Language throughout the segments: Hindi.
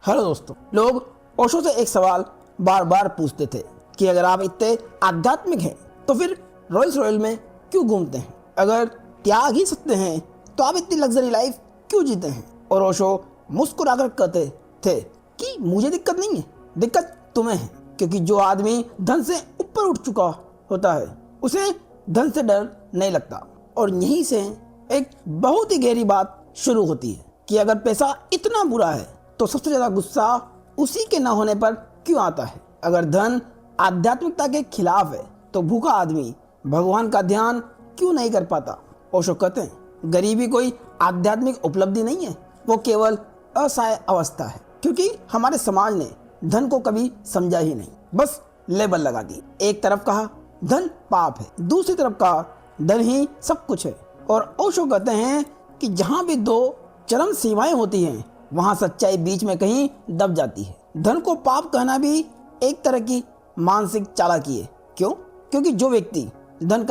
हेलो दोस्तों, लोग ओशो से एक सवाल बार बार पूछते थे कि अगर आप इतने आध्यात्मिक हैं तो फिर रॉयल्स रॉयल में क्यों घूमते हैं? अगर त्याग ही सकते हैं तो आप इतनी लग्जरी लाइफ क्यों जीते हैं? और ओशो मुस्कुराकर कहते थे कि मुझे दिक्कत नहीं है, दिक्कत तुम्हें है। क्योंकि जो आदमी धन से ऊपर उठ चुका होता है उसे धन से डर नहीं लगता। और यहीं से एक बहुत ही गहरी बात शुरू होती है कि अगर पैसा इतना बुरा है तो सबसे ज्यादा गुस्सा उसी के न होने पर क्यों आता है? अगर धन आध्यात्मिकता के खिलाफ है तो भूखा आदमी भगवान का ध्यान क्यों नहीं कर पाता? ओशो कहते हैं गरीबी कोई आध्यात्मिक उपलब्धि नहीं है, वो केवल असहाय अवस्था है। क्योंकि हमारे समाज ने धन को कभी समझा ही नहीं, बस लेबल लगा दी। एक तरफ कहा धन पाप है, दूसरी तरफ कहा धन ही सब कुछ है। और ओशो कहते हैं कि जहाँ भी दो चरम सीमाएं होती हैं वहाँ सच्चाई बीच में कहीं दब जाती है। धन को पाप कहना भी एक तरह की मानसिक चालाकी है। क्यों? क्योंकि जो व्यक्ति धन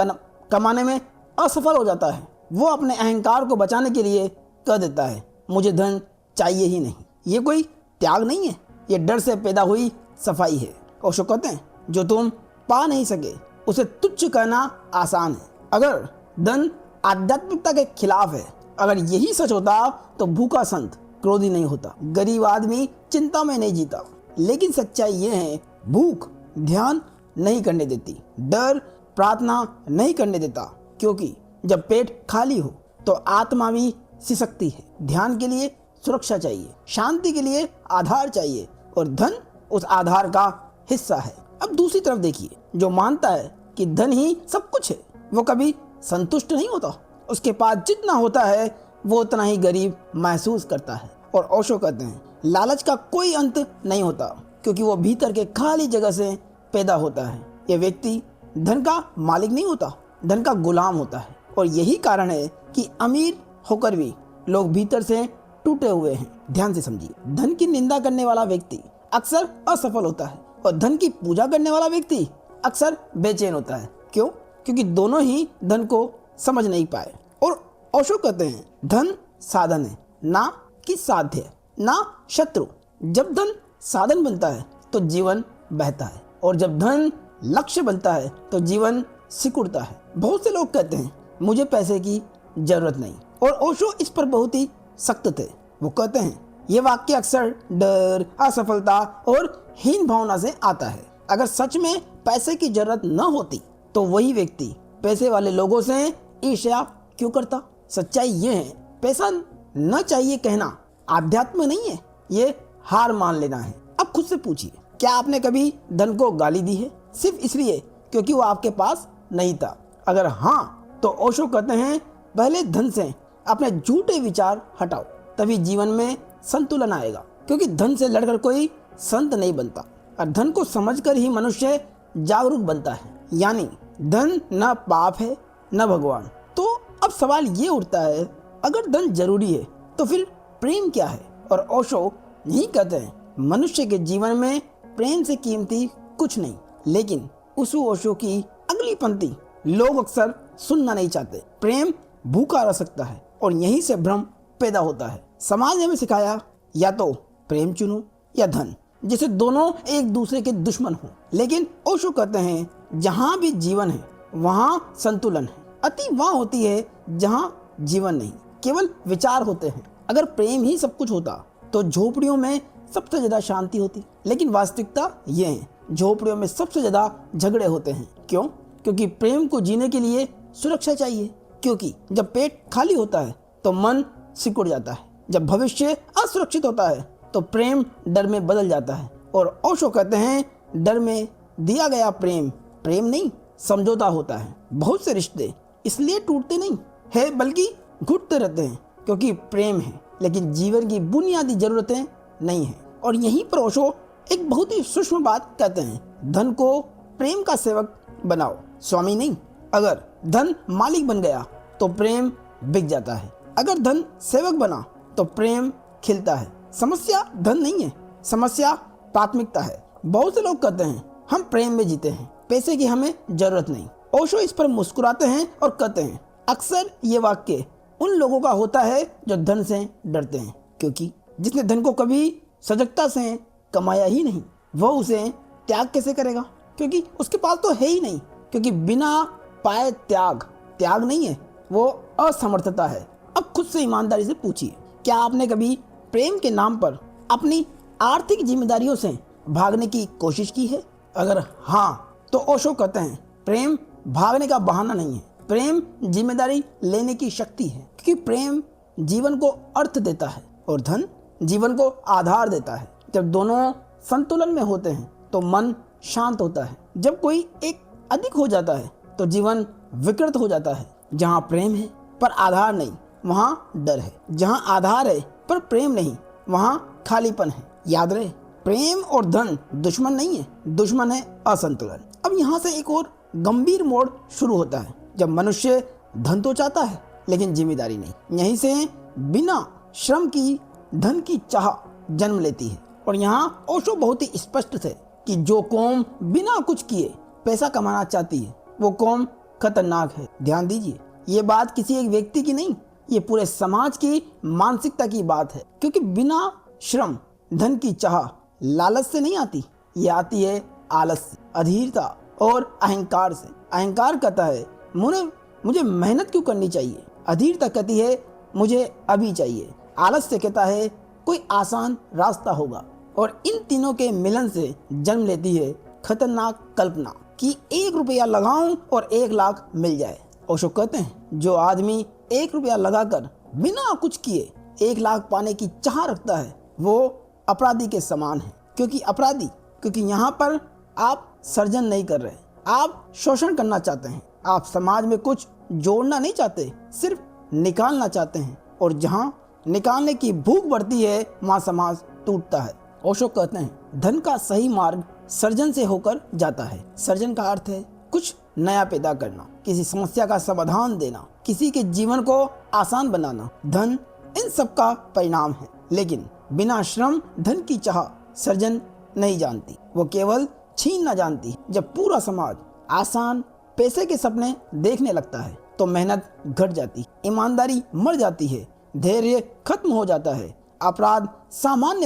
कमाने में असफल हो जाता है वो अपने अहंकार को बचाने के लिए कह देता है मुझे धन चाहिए ही नहीं। ये कोई त्याग नहीं है, ये डर से पैदा हुई सफाई है। ओशो कहते हैं जो तुम पा नहीं सके उसे तुच्छ कहना आसान है। अगर धन आध्यात्मिकता के खिलाफ है, अगर यही सच होता तो भूखा संत क्रोधी नहीं होता, गरीब आदमी चिंता में नहीं जीता। लेकिन सच्चाई ये है भूख ध्यान नहीं करने देती, डर प्रार्थना नहीं करने देता। क्योंकि जब पेट खाली हो तो आत्मा भी सिसकती है। ध्यान के लिए सुरक्षा चाहिए, शांति के लिए आधार चाहिए, और धन उस आधार का हिस्सा है। अब दूसरी तरफ देखिए, जो मानता है कि धन ही सब कुछ है वो कभी संतुष्ट नहीं होता। उसके पास जितना होता है वो उतना ही गरीब महसूस करता है। और ओशो कहते हैं लालच का कोई अंत नहीं होता, क्योंकि वो भीतर के खाली जगह से पैदा होता है। ये व्यक्ति धन का मालिक नहीं होता, धन का गुलाम होता है। और यही कारण है कि अमीर होकर भी लोग भीतर से टूटे हुए हैं। ध्यान से समझिए, धन की निंदा करने वाला व्यक्ति अक्सर असफल होता है और धन की पूजा करने वाला व्यक्ति अक्सर बेचैन होता है। क्यों? क्योंकि दोनों ही धन को समझ नहीं पाए। और ओशो कहते हैं धन साधन है, ना कि साध्य, ना शत्रु। जब धन साधन बनता है तो जीवन बहता है, और जब धन लक्ष्य बनता है तो जीवन सिकुड़ता है। बहुत से लोग कहते हैं मुझे पैसे की जरूरत नहीं, और ओशो इस पर बहुत ही सख्त थे। वो कहते हैं ये वाक्य अक्सर डर, असफलता और हीन भावना से आता है। अगर सच में पैसे की जरूरत न होती तो वही व्यक्ति पैसे वाले लोगों से ईर्ष्या क्यों करता? सच्चाई ये है पैसा न चाहिए कहना आध्यात्म नहीं है, ये हार मान लेना है। अब खुद से पूछिए, क्या आपने कभी धन को गाली दी है सिर्फ इसलिए क्योंकि वो आपके पास नहीं था? अगर हाँ तो ओशो कहते हैं पहले धन से अपने झूठे विचार हटाओ, तभी जीवन में संतुलन आएगा। क्योंकि धन से लड़कर कोई संत नहीं बनता, और धन को समझकर ही मनुष्य जागरूक बनता है। यानी धन न पाप है न भगवान। तो अब सवाल ये उठता है अगर धन जरूरी है तो फिर प्रेम क्या है? और ओशो यही कहते हैं मनुष्य के जीवन में प्रेम से कीमती कुछ नहीं। लेकिन उस ओशो की अगली पंक्ति लोग अक्सर सुनना नहीं चाहते। प्रेम भूखा रह सकता है, और यहीं से भ्रम पैदा होता है। समाज ने हमें सिखाया या तो प्रेम चुनो या धन, जिसे दोनों एक दूसरे के दुश्मन हो। लेकिन ओशो कहते हैं जहाँ भी जीवन है वहाँ संतुलन है। अति वहाँ होती है जहाँ जीवन नहीं, केवल विचार होते हैं। अगर प्रेम ही सब कुछ होता तो झोपड़ियों में सबसे ज्यादा शांति होती। लेकिन वास्तविकता ये है झोपड़ियों में सबसे ज्यादा झगड़े होते हैं। क्यों? क्योंकि प्रेम को जीने के लिए सुरक्षा चाहिए। क्योंकि जब पेट खाली होता है तो मन सिकुड़ जाता है, जब भविष्य असुरक्षित होता है तो प्रेम डर में बदल जाता है। और ओशो कहते हैं डर में दिया गया प्रेम प्रेम नहीं समझौता होता है। बहुत से रिश्ते इसलिए टूटते नहीं है बल्कि घुटते रहते हैं क्योंकि प्रेम है लेकिन जीवन की बुनियादी जरूरतें नहीं है। और यहीं पर ओशो एक बहुत ही सूक्ष्म बात कहते हैं धन को प्रेम का सेवक बनाओ, स्वामी नहीं। अगर धन मालिक बन गया तो प्रेम बिक जाता है, अगर धन सेवक बना तो प्रेम खिलता है। समस्या धन नहीं है, समस्या प्राथमिकता है। बहुत से लोग कहते हैं हम प्रेम में जीते हैं, पैसे की हमें जरूरत नहीं। ओशो इस पर मुस्कुराते हैं और कहते हैं अक्सर ये वाक्य उन लोगों का होता है जो धन से डरते हैं, क्योंकि जिसने धन को कभी सजगता से कमाया ही नहीं, वह उसे त्याग कैसे करेगा? क्योंकि उसके पास तो है ही नहीं। क्योंकि बिना पाए त्याग नहीं है, वो असमर्थता है। अब खुद से ईमानदारी से पूछिए, क्या आपने कभी प्रेम के नाम पर अपनी आर्थिक जिम्मेदारियों से भागने की कोशिश की है? अगर हाँ, तो ओशो कहते हैं प्रेम भागने का बहाना नहीं है, प्रेम जिम्मेदारी लेने की शक्ति है। क्योंकि प्रेम जीवन को अर्थ देता है और धन जीवन को आधार देता है। जब दोनों संतुलन में होते हैं तो मन शांत होता है। जब कोई एक अधिक हो जाता है तो जीवन विकृत हो जाता है। जहाँ प्रेम है पर आधार नहीं, वहाँ डर है। जहाँ आधार है पर प्रेम नहीं, वहाँ खालीपन है। याद रहे, प्रेम और धन दुश्मन नहीं है, दुश्मन है असंतुलन। अब यहाँ से एक और गंभीर मोड़ शुरू होता है, जब मनुष्य धन तो चाहता है लेकिन जिम्मेदारी नहीं। यहीं से बिना श्रम की धन की चाह जन्म लेती है। और यहाँ ओशो बहुत ही स्पष्ट थे कि जो कौम बिना कुछ किए पैसा कमाना चाहती है वो कौम खतरनाक है। ध्यान दीजिए, ये बात किसी एक व्यक्ति की नहीं, ये पूरे समाज की मानसिकता की बात है। क्योंकि बिना श्रम धन की चाह लालच से नहीं आती, ये आती है आलस से, अधीरता और अहंकार से। अहंकार कहता है मुझे मेहनत क्यों करनी चाहिए, अधीरता कहती है मुझे अभी चाहिए, आलस से कहता है कोई आसान रास्ता होगा। और इन तीनों के मिलन से जन्म लेती है खतरनाक कल्पना कि 1 रुपया लगाऊं और 1 लाख मिल जाए। ओशो कहते हैं जो आदमी 1 रुपया लगाकर बिना कुछ किए 1 लाख पाने की चाह रखता है वो अपराधी के समान है। क्योंकि यहाँ पर आप सृजन नहीं कर रहे, आप शोषण करना चाहते हैं। आप समाज में कुछ जोड़ना नहीं चाहते, सिर्फ निकालना चाहते हैं। और जहाँ निकालने की भूख बढ़ती है वहाँ समाज टूटता है। ओशो कहते हैं धन का सही मार्ग सृजन से होकर जाता है। सृजन का अर्थ है कुछ नया पैदा करना, किसी समस्या का समाधान देना, किसी के जीवन को आसान बनाना। धन इन सब का परिणाम है, लेकिन बिना श्रम धन की चाह सृजन नहीं जानती, वो केवल छीनना जानती है। जब पूरा समाज आसान पैसे के सपने देखने लगता है तो मेहनत घट जाती है, ईमानदारी मर जाती है, धैर्य खत्म हो जाता है, अपराध सामान्य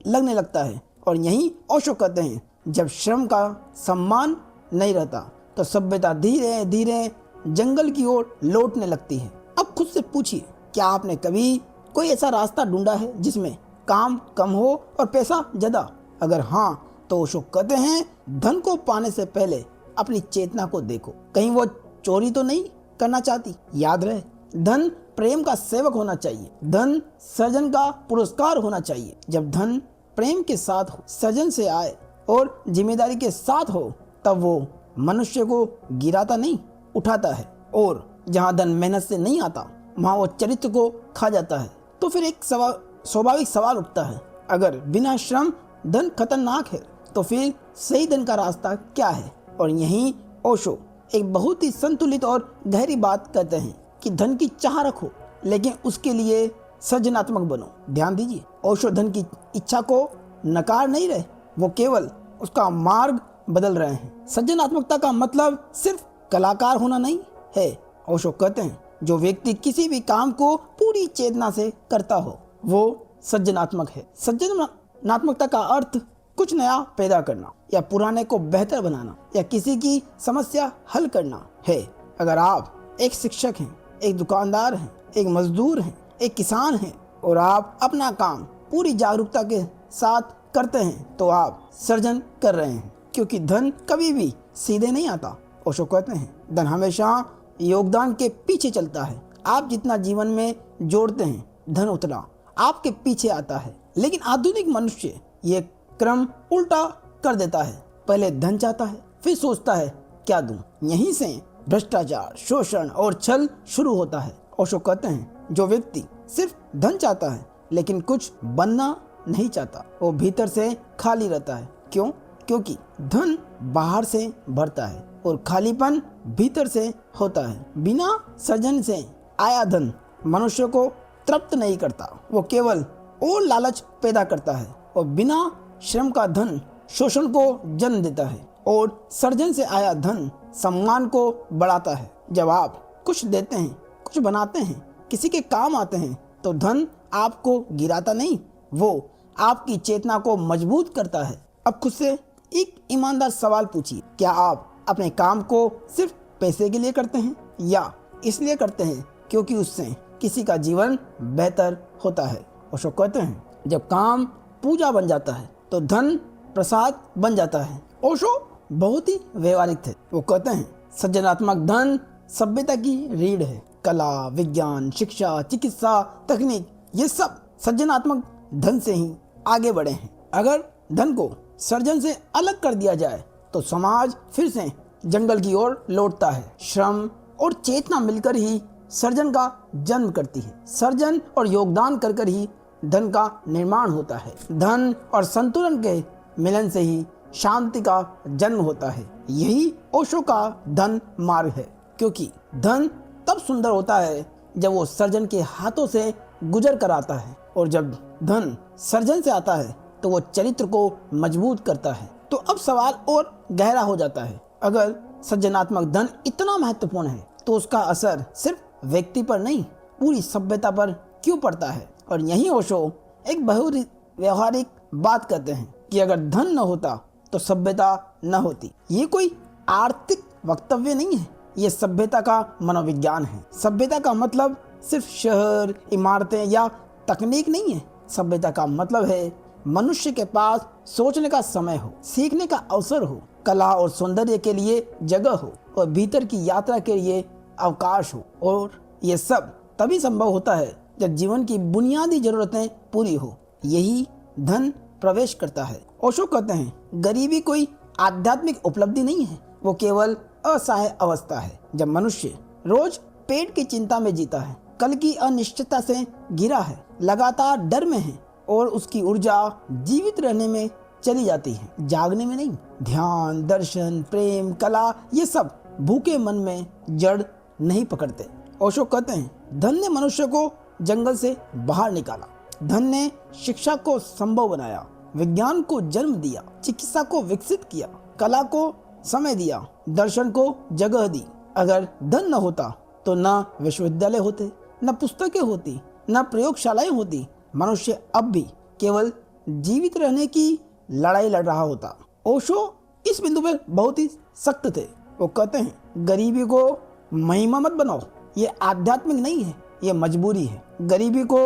लगने लगता है। और यही ओशो कहते हैं जब श्रम का सम्मान नहीं रहता तो सभ्यता धीरे धीरे जंगल की ओर लौटने लगती है। अब खुद से पूछिए, क्या आपने कभी कोई ऐसा रास्ता ढूंढा है जिसमें काम कम हो और पैसा ज्यादा? अगर हाँ, तो ओशो कहते हैं धन को पाने से पहले अपनी चेतना को देखो, कहीं वो चोरी तो नहीं करना चाहती। याद रहे, धन प्रेम का सेवक होना चाहिए, धन सृजन का पुरस्कार होना चाहिए। जब धन प्रेम के साथ हो, सृजन से आए और जिम्मेदारी के साथ हो, तब वो मनुष्य को गिराता नहीं, उठाता है। और जहाँ धन मेहनत से नहीं आता वहाँ वो चरित्र को खा जाता है। तो फिर एक स्वाभाविक सवाल उठता है, अगर बिना श्रम धन खतरनाक है तो फिर सही धन का रास्ता क्या है? और यहीं ओशो एक बहुत ही संतुलित और गहरी बात कहते हैं कि धन की चाह रखो लेकिन उसके लिए सृजनात्मक बनो। ध्यान दीजिए, ओशो धन की इच्छा को नकार नहीं रहे, वो केवल उसका मार्ग बदल रहे हैं। सृजनात्मकता का मतलब सिर्फ कलाकार होना नहीं है। ओशो कहते हैं जो व्यक्ति किसी भी काम को पूरी चेतना से करता हो वो सृजनात्मक है। सृजनात्मकता का अर्थ कुछ नया पैदा करना या पुराने को बेहतर बनाना या किसी की समस्या हल करना है। अगर आप एक शिक्षक हैं, एक दुकानदार हैं, एक मजदूर हैं, एक किसान हैं और आप अपना काम पूरी जागरूकता के साथ करते हैं तो आप सृजन कर रहे हैं। क्योंकि धन कभी भी सीधे नहीं आता। ओशो कहते हैं धन हमेशा योगदान के पीछे चलता है। आप जितना जीवन में जोड़ते हैं धन उतना आपके पीछे आता है। लेकिन आधुनिक मनुष्य ये क्रम उल्टा कर देता है, पहले धन चाहता है फिर सोचता है क्या दूं। यहीं से भ्रष्टाचार, शोषण और छल शुरू होता है। ओशो कहते हैं जो व्यक्ति सिर्फ धन चाहता है लेकिन कुछ बनना नहीं चाहता वो भीतर से खाली रहता है। क्यों? क्योंकि धन बाहर से भरता है और खालीपन भीतर से होता है। बिना सृजन से आया धन मनुष्य को तृप्त नहीं करता, वो केवल और लालच पैदा करता है। और बिना श्रम का धन शोषण को जन्म देता है और सृजन से आया धन सम्मान को बढ़ाता है। जब आप कुछ देते हैं, कुछ बनाते हैं, किसी के काम आते हैं तो धन आपको गिराता नहीं, वो आपकी चेतना को मजबूत करता है। अब खुद से एक ईमानदार सवाल पूछिए, क्या आप अपने काम को सिर्फ पैसे के लिए करते हैं या इसलिए करते हैं क्योंकि उससे किसी का जीवन बेहतर होता है। ओशो कहते हैं, जब काम पूजा बन जाता है तो धन प्रसाद बन जाता है। ओशो बहुत ही व्यवहारिक थे। वो कहते हैं, सृजनात्मक धन सभ्यता की रीढ़ है। कला, विज्ञान, शिक्षा, चिकित्सा, तकनीक, ये सब सृजनात्मक धन से ही आगे बढ़े हैं। अगर धन को सृजन से अलग कर दिया जाए तो समाज फिर से जंगल की ओर लौटता है। श्रम और चेतना मिलकर ही सृजन का जन्म करती है। सृजन और योगदान कर कर ही धन का निर्माण होता है। धन और संतुलन के मिलन से ही शांति का जन्म होता है। यही ओशो का धन मार्ग है, क्योंकि धन तब सुंदर होता है जब वो सृजन के हाथों से गुजर कर आता है, और जब धन सृजन से आता है तो वो चरित्र को मजबूत करता है। तो अब सवाल और गहरा हो जाता है, अगर सृजनात्मक धन इतना महत्वपूर्ण है तो उसका असर सिर्फ व्यक्ति पर नहीं, पूरी सभ्यता पर क्यों पड़ता है। और यही ओशो एक बहुत व्यवहारिक बात कहते हैं कि अगर धन न होता तो सभ्यता न होती। ये कोई आर्थिक वक्तव्य नहीं है, ये सभ्यता का मनोविज्ञान है। सभ्यता का मतलब सिर्फ शहर, इमारतें या तकनीक नहीं है। सभ्यता का मतलब है मनुष्य के पास सोचने का समय हो, सीखने का अवसर हो, कला और सौंदर्य के लिए जगह हो और भीतर की यात्रा के लिए अवकाश हो। और ये सब तभी संभव होता है जब जीवन की बुनियादी जरूरतें पूरी हो। यही धन प्रवेश करता है। ओशो कहते हैं, गरीबी कोई आध्यात्मिक उपलब्धि नहीं है, वो केवल असहाय अवस्था है। जब मनुष्य रोज पेट की चिंता में जीता है, कल की अनिश्चितता से घिरा है, लगातार डर में है और उसकी ऊर्जा जीवित रहने में चली जाती है, जागने में नहीं। ध्यान, दर्शन, प्रेम, कला, ये सब भूखे मन में जड़ नहीं पकड़ते। ओशो कहते हैं, धन ने मनुष्य को जंगल से बाहर निकाला। धन ने शिक्षा को संभव बनाया, विज्ञान को जन्म दिया, चिकित्सा को विकसित किया, कला को समय दिया, दर्शन को जगह दी। अगर धन न होता तो न विश्वविद्यालय होते, न पुस्तकें होती, न प्रयोगशालाएं होती। मनुष्य अब भी केवल जीवित रहने की लड़ाई लड़ रहा होता। ओशो इस बिंदु पर बहुत ही सख्त थे। वो कहते हैं, गरीबी को महिमा मत बनाओ, ये आध्यात्मिक नहीं है, ये मजबूरी है। गरीबी को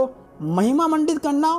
महिमा मंडित करना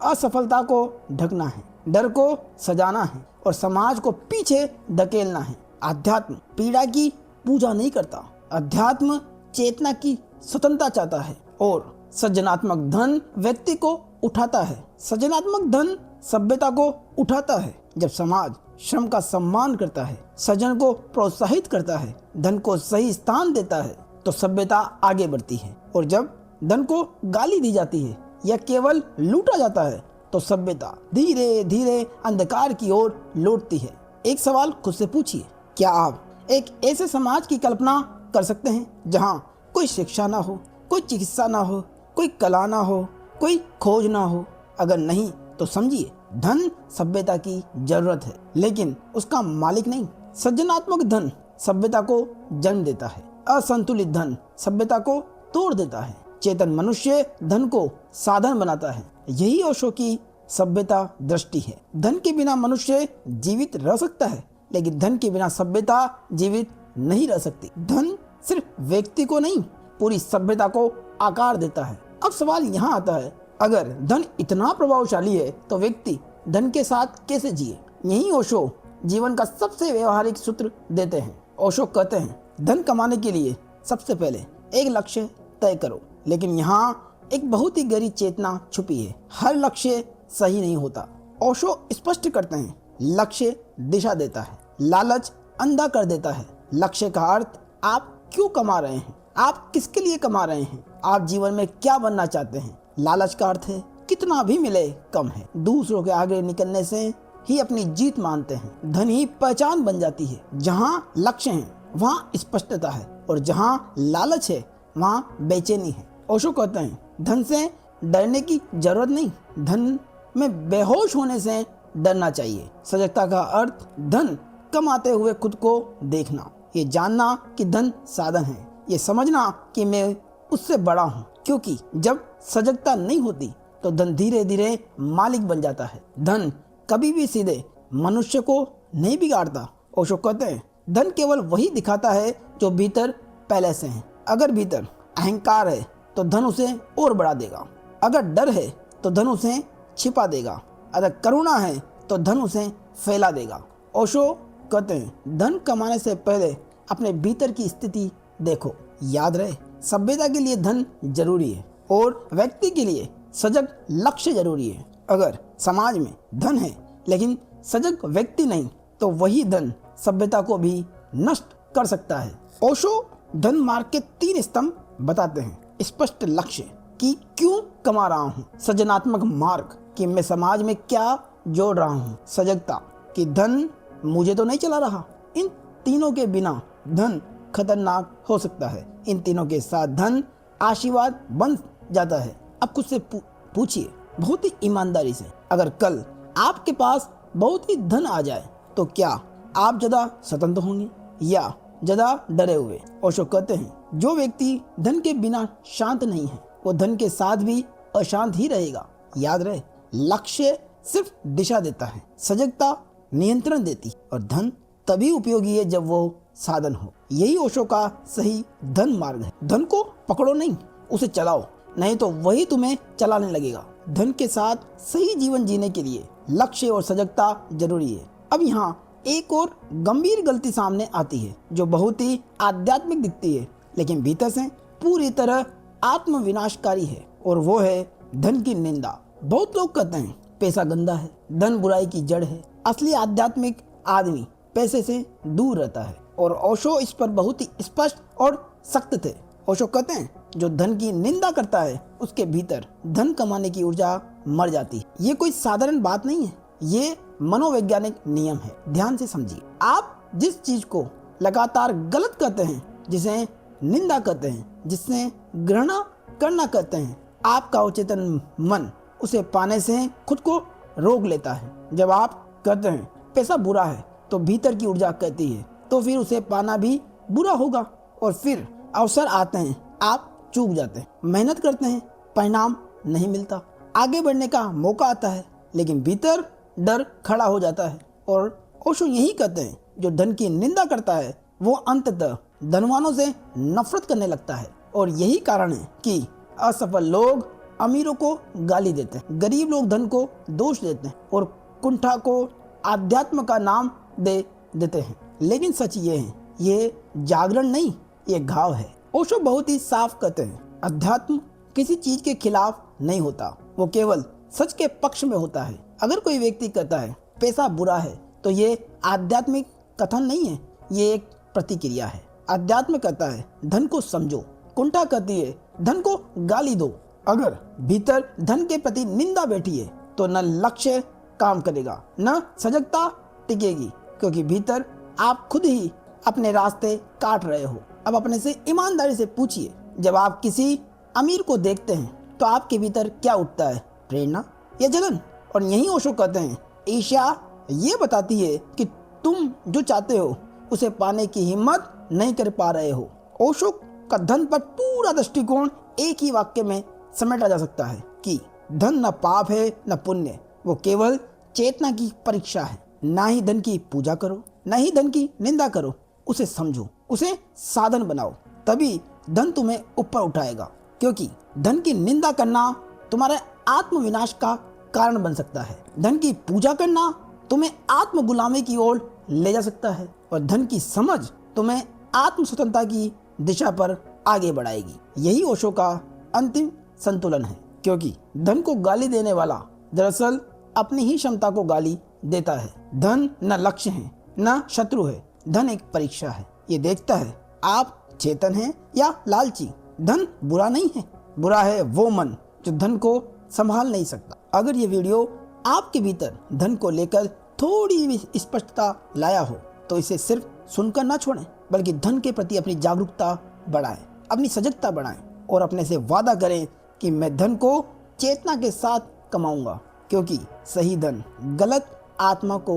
असफलता को ढकना है, डर को सजाना है और समाज को पीछे धकेलना है। अध्यात्म पीड़ा की पूजा नहीं करता, अध्यात्म चेतना की स्वतंत्रता चाहता है। और सृजनात्मक धन व्यक्ति को उठाता है। सृजनात्मक धन सभ्यता को उठाता है। जब समाज श्रम का सम्मान करता है, सृजन को प्रोत्साहित करता है, धन को सही स्थान देता है, तो सभ्यता आगे बढ़ती है। और जब धन को गाली दी जाती है या केवल लूटा जाता है तो सभ्यता धीरे धीरे अंधकार की ओर लौटती है। एक सवाल खुद से पूछिए, क्या आप एक ऐसे समाज की कल्पना कर सकते हैं जहां कोई शिक्षा ना हो, कोई चिकित्सा ना हो, कोई कला ना हो, कोई खोज ना हो? अगर नहीं तो समझिए, धन सभ्यता की जरूरत है लेकिन उसका मालिक नहीं। सृजनात्मक धन सभ्यता को जन्म देता है, असंतुलित धन सभ्यता को तोड़ देता है। चेतन मनुष्य धन को साधन बनाता है। यही ओशो की सभ्यता दृष्टि है। धन के बिना मनुष्य जीवित रह सकता है, लेकिन धन के बिना सभ्यता जीवित नहीं रह सकती। धन सिर्फ व्यक्ति को नहीं, पूरी सभ्यता को आकार देता है। अब सवाल यहाँ आता है, अगर धन इतना प्रभावशाली है तो व्यक्ति धन के साथ कैसे जिए? यही ओशो जीवन का सबसे व्यवहारिक सूत्र देते हैं। ओशो कहते हैं, धन कमाने के लिए सबसे पहले एक लक्ष्य तय करो। लेकिन यहाँ एक बहुत ही गहरी चेतना छुपी है। हर लक्ष्य सही नहीं होता। ओशो स्पष्ट करते हैं, लक्ष्य दिशा देता है, लालच अंधा कर देता है। लक्ष्य का अर्थ आप क्यों कमा रहे हैं, आप किसके लिए कमा रहे हैं, आप जीवन में क्या बनना चाहते हैं। लालच का अर्थ है कितना भी मिले कम है। दूसरों के आगे निकलने से ही अपनी जीत मानते हैं। धन ही पहचान बन जाती है। जहाँ लक्ष्य है वहाँ स्पष्टता है और जहाँ लालच है वहाँ बेचैनी है। ओशो कहते हैं, धन से डरने की जरूरत नहीं, धन में बेहोश होने से डरना चाहिए। सजगता का अर्थ धन कमाते हुए खुद को देखना, ये जानना कि धन साधन है, ये समझना कि मैं उससे बड़ा हूँ। क्योंकि जब सजगता नहीं होती तो धन धीरे धीरे मालिक बन जाता है। धन कभी भी सीधे मनुष्य को नहीं बिगाड़ता। ओशो कहते हैं धन केवल वही दिखाता है जो भीतर पहले से है। अगर भीतर अहंकार है तो धन उसे और बढ़ा देगा। अगर डर है तो धन उसे छिपा देगा। अगर करुणा है तो धन उसे फैला देगा। ओशो कहते हैं धन कमाने से पहले अपने भीतर की स्थिति देखो। याद रहे, सभ्यता के लिए धन जरूरी है और व्यक्ति के लिए सजग लक्ष्य जरूरी है। अगर समाज में धन है लेकिन सजग व्यक्ति नहीं तो वही धन सभ्यता को भी नष्ट कर सकता है। ओशो धन मार्ग के 3 स्तंभ बताते हैं। स्पष्ट लक्ष्य कि क्यों कमा रहा हूँ, सृजनात्मक मार्ग कि मैं समाज में क्या जोड़ रहा हूँ, सजगता कि धन मुझे तो नहीं चला रहा। इन तीनों के बिना धन खतरनाक हो सकता है। इन तीनों के साथ धन आशीर्वाद बन जाता है। अब खुद से पूछिए बहुत ही ईमानदारी से, अगर कल आपके पास बहुत ही धन आ जाए तो क्या आप ज़्यादा स्वतंत्र होंगे या ज़्यादा डरे हुए? ओशो कहते हैं जो व्यक्ति धन के बिना शांत नहीं है वो धन के साथ भी अशांत ही रहेगा। याद रहे, लक्ष्य सिर्फ दिशा देता है, सजगता नियंत्रण देती, और धन तभी उपयोगी है जब वो साधन हो। यही ओशो का सही धन मार्ग है। धन को पकड़ो नहीं, उसे चलाओ, नहीं तो वही तुम्हें चलाने लगेगा। धन के साथ सही जीवन जीने के लिए लक्ष्य और सजगता जरूरी है। अब यहाँ एक और गंभीर गलती सामने आती है जो बहुत ही आध्यात्मिक दिखती है लेकिन भीतर से पूरी तरह आत्मविनाशकारी है, और वो है धन की निंदा। बहुत लोग कहते हैं पैसा गंदा है, धन बुराई की जड़ है। असली आध्यात्मिक आदमी पैसे से दूर रहता है, और ओशो इस पर बहुत ही स्पष्ट और सख्त थे। ओशो कहते हैं जो धन की निंदा करता है उसके भीतर धन कमाने की ऊर्जा मर जाती है। ये कोई साधारण बात नहीं है, ये मनोवैज्ञानिक नियम है। ध्यान से समझिए, आप जिस चीज को लगातार गलत कहते हैं, जिसे निंदा कहते हैं, जिससे घृणा करना कहते हैं, आपका अवचेतन मन उसे पाने से खुद को रोक लेता है। जब आप कहते हैं पैसा बुरा है तो भीतर की ऊर्जा कहती है तो फिर उसे पाना भी बुरा होगा, और फिर अवसर आते हैं, आप चूक जाते हैं, मेहनत करते हैं, परिणाम नहीं मिलता, आगे बढ़ने का मौका आता है लेकिन भीतर डर खड़ा हो जाता है। और ओशो यही कहते हैं जो धन की निंदा करता है वो अंततः धनवानों से नफरत करने लगता है। और यही कारण है कि असफल लोग अमीरों को गाली देते हैं, गरीब लोग धन को दोष देते हैं और कुंठा को आध्यात्म का नाम दे देते हैं। लेकिन सच ये है, ये जागरण नहीं, ये घाव है। ओशो बहुत ही साफ कहते हैं अध्यात्म किसी चीज के खिलाफ नहीं होता, वो केवल सच के पक्ष में होता है। अगर कोई व्यक्ति कहता है पैसा बुरा है तो ये आध्यात्मिक कथन नहीं है, ये एक प्रतिक्रिया है। अध्यात्म कहता है धन को समझो, कुंठा कहती है धन को गाली दो। अगर भीतर धन के प्रति निंदा बैठी है तो न लक्ष्य काम करेगा न सजगता टिकेगी, क्योंकि भीतर आप खुद ही अपने रास्ते काट रहे हो। अब अपने से ईमानदारी से पूछिए, जब आप किसी अमीर को देखते हैं तो आपके भीतर क्या उठता है, प्रेरणा या जलन? और यही ओशो कहते हैं ईर्ष्या ये बताती है कि तुम जो चाहते हो उसे पाने की हिम्मत नहीं कर पा रहे हो। ओशो का धन पर पूरा दृष्टिकोण एक ही वाक्य में समेटा जा सकता है कि धन न पाप है न पुण्य, वो केवल चेतना की परीक्षा है। ना ही धन की पूजा करो, न ही धन की निंदा करो, उसे समझो, उसे साधन बनाओ, तभी धन तुम्हें ऊपर उठाएगा। क्योंकि धन की निंदा करना तुम्हारे आत्मविनाश का कारण बन सकता है, धन की पूजा करना तुम्हें आत्म गुलामी की ओर ले जा सकता है, और धन की समझ तुम्हें आत्म स्वतंत्रता की दिशा पर आगे बढ़ाएगी। यही ओशो का अंतिम संतुलन है, क्योंकि धन को गाली देने वाला दरअसल अपनी ही क्षमता को गाली देता है। धन न लक्ष्य है न शत्रु है, धन एक परीक्षा है। ये देखता है आप चेतन हैं या लालची। धन बुरा नहीं है, बुरा है वो मन जो धन को संभाल नहीं सकता। अगर ये वीडियो आपके भीतर धन को लेकर थोड़ी भी स्पष्टता लाया हो तो इसे सिर्फ सुनकर ना छोड़ें, बल्कि धन के प्रति अपनी जागरूकता बढ़ाएं, अपनी सजगता बढ़ाएं और अपने से वादा करें कि मैं धन को चेतना के साथ कमाऊंगा, क्योंकि सही धन गलत आत्मा को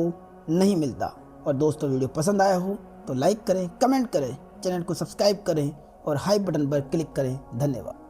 नहीं मिलता। और दोस्तों, वीडियो पसंद आया हो तो लाइक करें, कमेंट करें, चैनल को सब्सक्राइब करें और हाई बटन पर क्लिक करें। धन्यवाद।